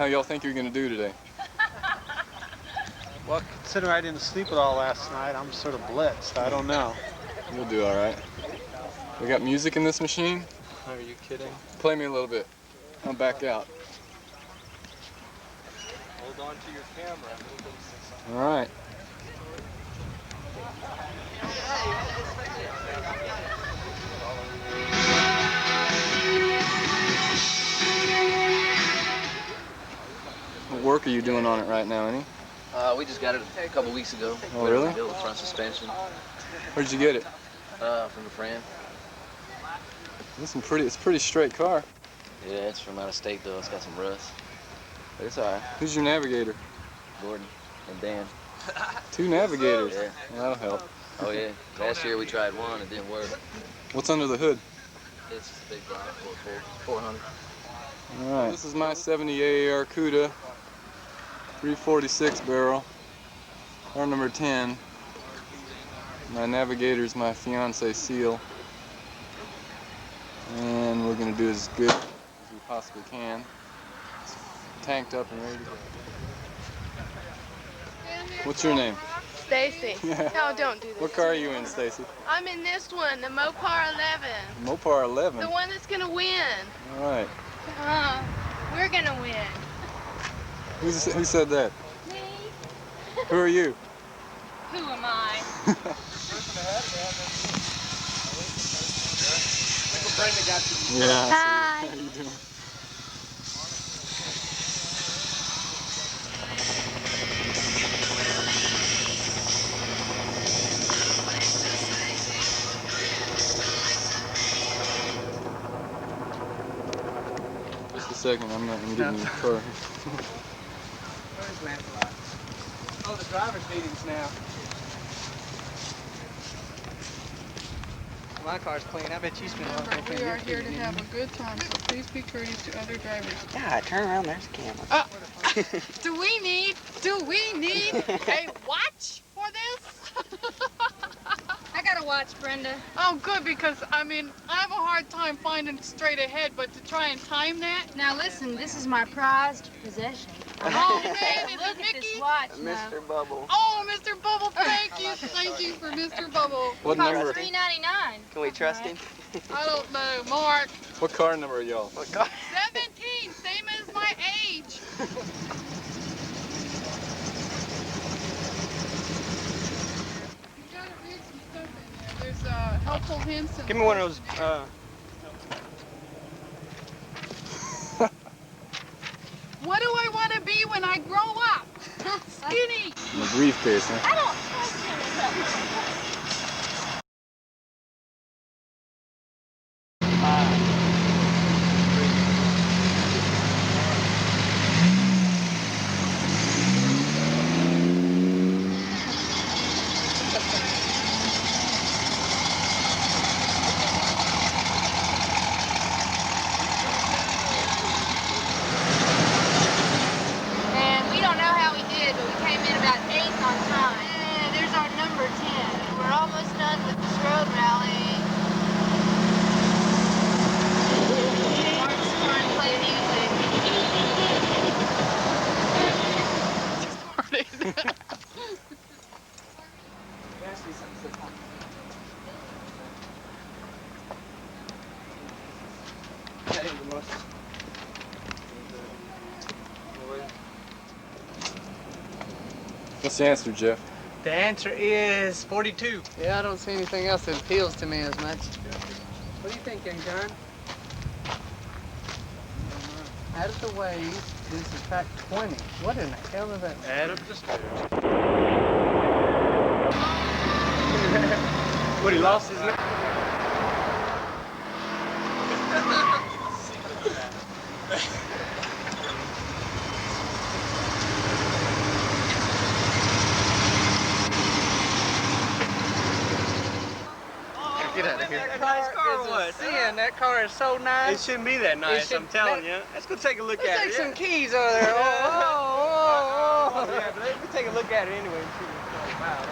How y'all think you're gonna do today? Well, considering I didn't sleep at all last night, I'm sort of blitzed. I don't know. You'll do all right. We got music in this machine? Are you kidding? Play me a little bit. I'll back out. Hold on to your camera. All right. What work are you doing on it right now, Annie? We just got it a couple weeks ago. Oh, really? Built the front suspension. Where'd you get it? From a friend. It's a pretty straight car. Yeah, it's from out of state though. It's got some rust. But it's all right. Who's your navigator? Gordon and Dan. 2 navigators. Yeah. That'll help. Oh yeah. Last year we tried one. It didn't work. What's under the hood? It's just a big block, 400. All right. This is my 70A Arcuda, 346 barrel, car number 10. My navigator's my fiance Seal, and we're gonna do as good as we possibly can. It's tanked up and ready to go. What's your name? Stacy. No, don't do this. What car are you in, Stacy? I'm in this one, the Mopar 11. Mopar 11. The one that's gonna win. All right. We're gonna win. Who said that? Me. Who are you? Who am I? Yeah. Hi. How you doing? Just a second, I'm getting in the car. Where's Lancelot? Oh, the driver's meetings now. My car's clean. I bet you spent a lot of Remember, we are here to have a good time, so please be courteous to other drivers. God, turn around, there's a camera. Do we need a watch for this? I got a watch, Brenda. Oh, good, because, I mean, I have a hard time finding straight ahead, but to try and time that? Now listen, this is my prized possession. Oh, baby, Look at this watch now. Mr. Bubble. Oh, Mr. Bubble, thank you. Thank you for Mr. Bubble. What number? $3.99. Can we trust him? I don't know, Mark. What car number are y'all? What car? 17, same as my age. You gotta read some stuff in there. There's helpful hints. And Give me one of those. What do I want to be when I grow up? Skinny. In the briefcase, huh? I don't trust him. And we don't know how we did, but we came in about 8th on time. Yeah, there's our number 10. We're almost done with this road rally. Mark's trying to play music. What's the answer, Jeff? The answer is 42. Yeah, I don't see anything else that appeals to me as much. What do you think, young John? Out of the way is the track 20. What in the hell is that? Add up the stairs. What, he lost his name? Get out of here. That nice car was. Sin. That car is so nice. It shouldn't be that nice, should- I'm telling you. Let's go take a look Let's at take it. some keys over there. Oh. Yeah, but let me take a look at it anyway and see what's all about.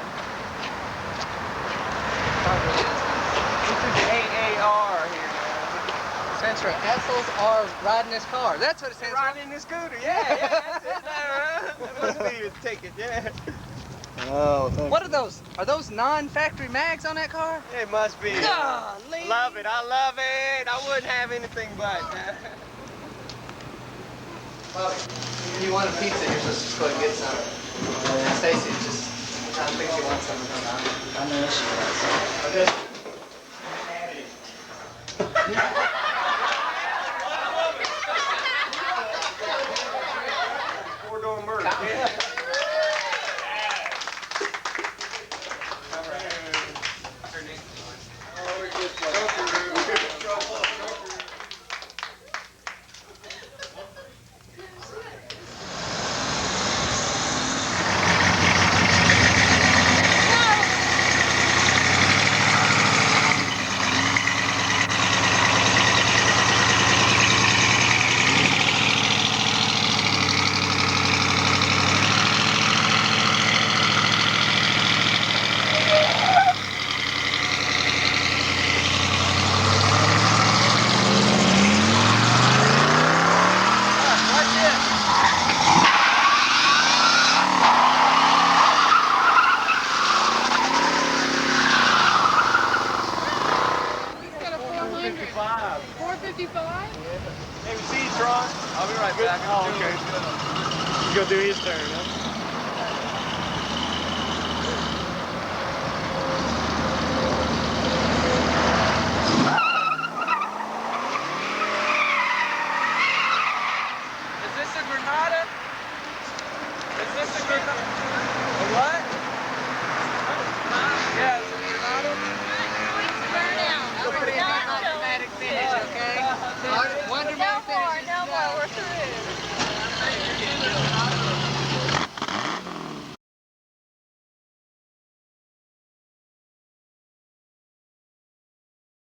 This is the AAR here. stands for assholes are riding this car. That's what it stands for. Riding the scooter, yeah, that's it. That must be the ticket, yeah. Oh, thank What you. are those? Are those non-factory mags on that car? It must be. Golly. Love it, I love it. I wouldn't have anything but. Bobby, if you want a pizza, you're supposed to just go and get some. Stacy, just I think she wants some. I know she does. Okay. Four-door merch. He's got a 400. 455? Hey, we see you, Tron. I'll be right back. Oh, okay. He's gonna do his turn, huh? Is this a Granada? Is this a Granada? A what? Yeah, it's a Granada. Nobody in my dramatic finish, okay? One dramatic finish. No more, we're through.